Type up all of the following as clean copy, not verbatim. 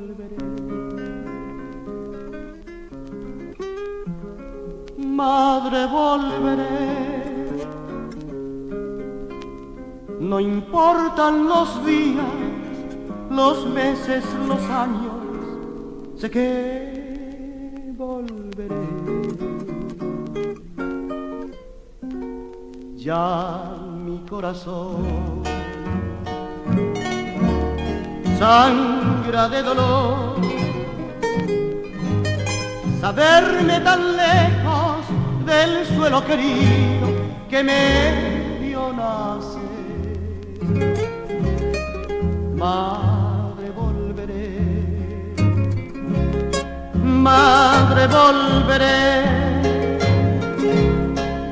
volveré. Madre, volveré. No importan los días, los meses, los años, sé que volveré. Ya mi corazón sangra de dolor, saberme tan lejos del suelo querido que me vio nacer. Madre, volveré. Madre, volveré.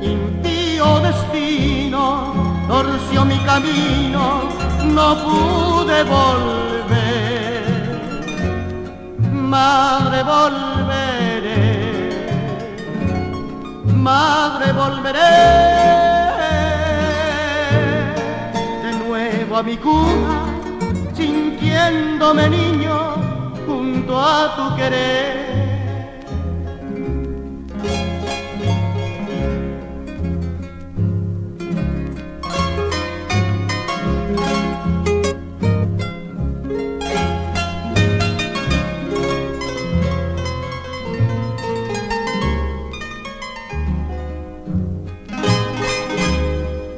Impío destino torció mi camino, no pude volver. Madre, volveré. Madre, volveré de nuevo a mi cuna, sintiéndome niño junto a tu querer.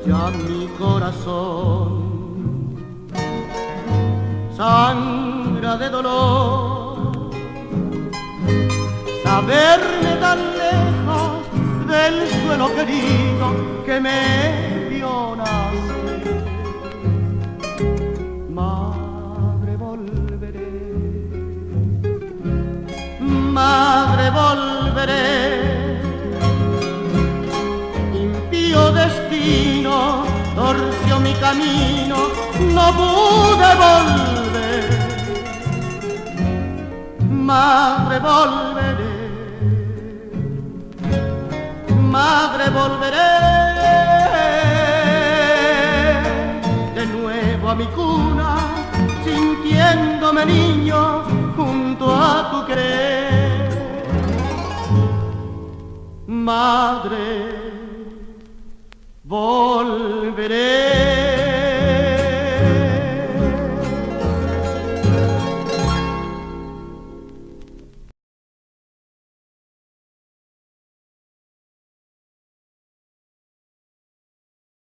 Ya mi corazón sangra de dolor, saberme tan lejos del suelo querido que me vio nacer. Madre, volveré. Madre, volveré. Impío destino torció mi camino, no pude volver. Madre, volveré. Madre, volveré de nuevo a mi cuna, sintiéndome niño junto a tu querer. Madre, volveré.